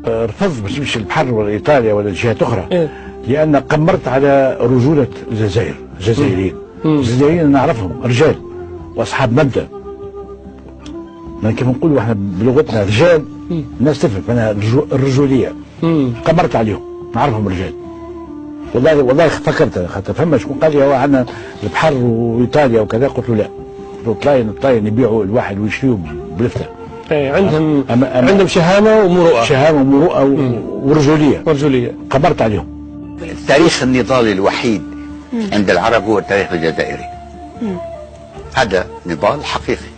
رفضت باش نمشي البحر ولا ايطاليا ولا جهات اخرى، لان قمرت على رجوله الجزائر، الجزائريين. الجزائريين نعرفهم رجال واصحاب مبدا، كيف نقولوا احنا بلغتنا رجال، الناس تفهم انا الرجوليه. قمرت عليهم، نعرفهم رجال. والله فكرت خاطر فما شكون قال لي هو عندنا البحر وايطاليا وكذا، قلت له لا، الطاين يبيعوا الواحد ويشريوا بلفته. عندهم شهامه ومروءه، ورجوليه. قمرت عليهم. التاريخ النضالي الوحيد عند العرب هو التاريخ الجزائري. هذا نضال حقيقي،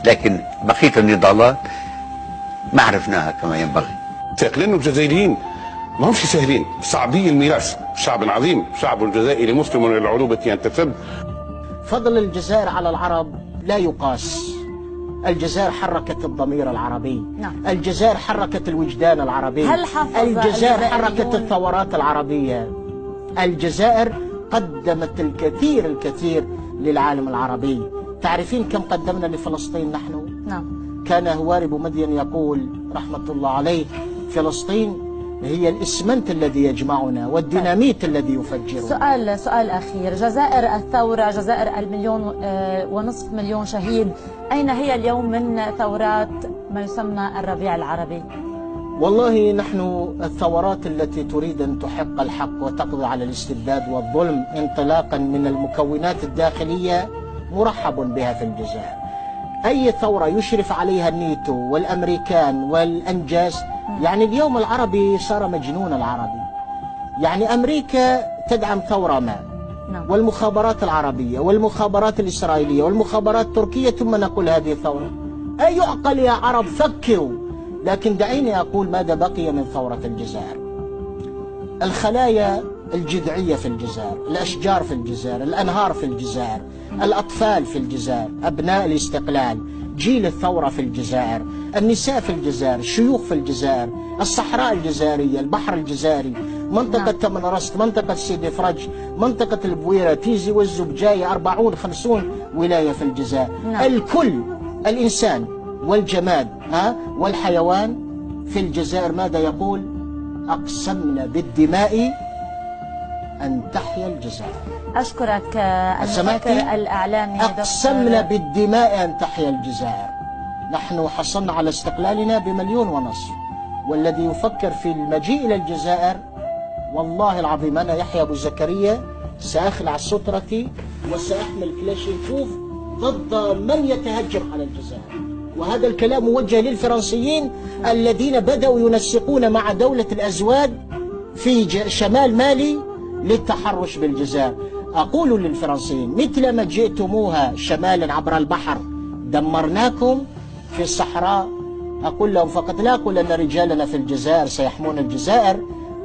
لكن بقيه النضالات ما عرفناها كما ينبغي. لأنه الجزائريين ما همش سهلين، صعبي الميراث، شعب عظيم، شعب الجزائري مسلم للعروبة ينتسب. فضل الجزائر على العرب لا يقاس. الجزائر حركت الضمير العربي، الجزائر حركت الوجدان العربي، الجزائر حركت الثورات العربية، الجزائر قدمت الكثير للعالم العربي. تعرفين كم قدمنا لفلسطين نحن؟ كان هواري بومدين يقول رحمة الله عليه: فلسطين هي الإسمنت الذي يجمعنا والديناميت الذي يفجرنا. سؤال أخير، جزائر الثورة، جزائر المليون ونصف مليون شهيد، أين هي اليوم من ثورات ما يسمى الربيع العربي؟ والله نحن الثورات التي تريد أن تحق الحق وتقضي على الاستبداد والظلم انطلاقا من المكونات الداخلية مرحب بها في الجزائر. أي ثورة يشرف عليها النيتو والأمريكان والأنجاز، يعني اليوم العربي صار مجنون العربي. يعني أمريكا تدعم ثورة ما، والمخابرات العربية والمخابرات الإسرائيلية والمخابرات التركية، ثم نقول هذه ثورة. أي يعقل يا عرب؟ فكروا. لكن دعيني أقول ماذا بقي من ثورة الجزائر. الخلايا الجذعية في الجزائر، الأشجار في الجزائر، الأنهار في الجزائر، الأطفال في الجزائر، أبناء الاستقلال، جيل الثورة في الجزائر، النساء في الجزائر، الشيوخ في الجزائر، الصحراء الجزائرية، البحر الجزائري، منطقة تمنرست، منطقة سيدي فرج، منطقة البويرة، تيزي والزبجاية، 40-50 ولاية في الجزائر. الكل، الإنسان والجماد والحيوان في الجزائر ماذا يقول؟ أقسمنا بالدماء أن تحيا الجزائر. أشكرك المفكر الإعلامي أقسمنا بالدماء أن تحيا الجزائر. نحن حصلنا على استقلالنا ب1.5 مليون، والذي يفكر في المجيء إلى الجزائر والله العظيم أنا يحيى أبو زكريا سأخلع سترتي وسأحمل كلاشينكوف ضد من يتهجم على الجزائر. وهذا الكلام موجه للفرنسيين الذين بدأوا ينسقون مع دولة الأزواد في شمال مالي للتحرش بالجزائر. أقول للفرنسيين: مثلما جئتموها شمالا عبر البحر دمرناكم في الصحراء. أقول لهم فقط لا أقول أن رجالنا في الجزائر سيحمون الجزائر،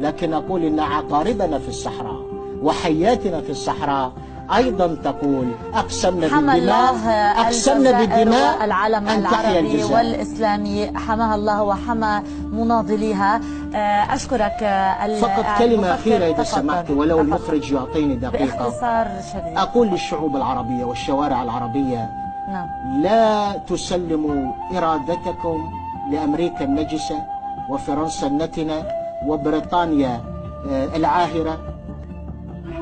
لكن أقول أن عقاربنا في الصحراء وحياتنا في الصحراء أيضا تقول أقسمنا بالدماء العالم العربي والإسلامي حماها الله وحمى مناضليها. أشكرك. فقط كلمة أخيرة إذا سمحت، ولو المخرج يعطيني دقيقة. باختصار شديد. أقول للشعوب العربية والشوارع العربية: لا تسلموا إرادتكم لأمريكا النجسة وفرنسا النتنة وبريطانيا العاهرة.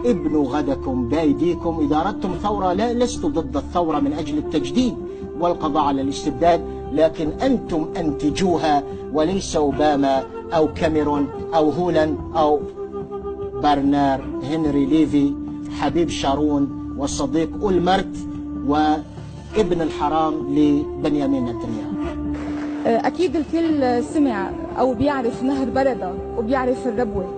ابنوا غدكم بأيديكم. إذا أردتم ثورة، لست ضد الثورة من أجل التجديد والقضاء على الاستبداد، لكن أنتم أنتجوها وليس أوباما أو كاميرون أو هولاند أو برنار هنري ليفي حبيب شارون وصديق أولمرت وابن الحرام لبنيامين نتنياهو. أكيد الكل سمع أو بيعرف نهر بردة وبيعرف الربوة.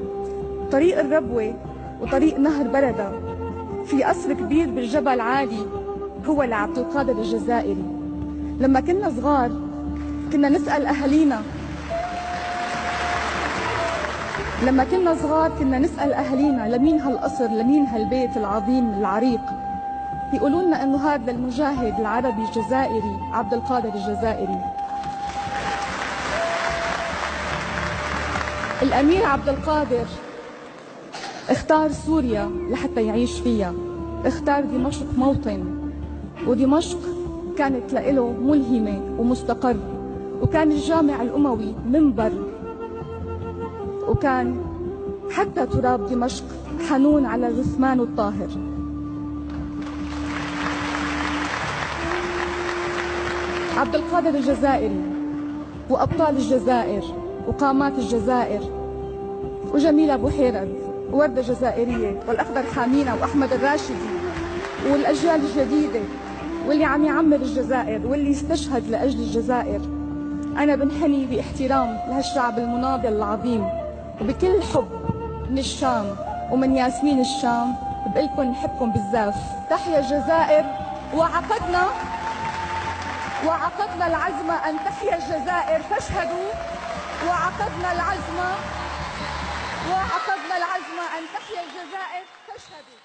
طريق الربوة وطريق نهر بردة في قصر كبير بالجبل عالي هو لعبد القادر الجزائري. لما كنا صغار كنا نسأل أهالينا، لمين هالقصر، لمين هالبيت العظيم العريق؟ يقولوا لنا إنه هذا المجاهد العربي الجزائري عبد القادر الجزائري. الأمير عبد القادر اختار سوريا لحتى يعيش فيها، اختار دمشق موطن، ودمشق كانت لإله ملهمة ومستقر، وكان الجامع الأموي منبر، وكان حتى تراب دمشق حنون على جثمانه الطاهر. عبد القادر الجزائري وأبطال الجزائر وقامات الجزائر وجميلة بحيرة ووردة جزائرية والأخضر حامينا وأحمد الراشدي والأجيال الجديدة واللي عم يعمر الجزائر واللي استشهد لأجل الجزائر، أنا بنحني باحترام لهالشعب المناضل العظيم وبكل حب من الشام ومن ياسمين الشام، بقلكن نحبكم بزاف. تحيا الجزائر، وعقدنا العزم أن تحيا الجزائر فاشهدوا، وعقدنا العزم أن تحيا الجزائر فاشهدوا.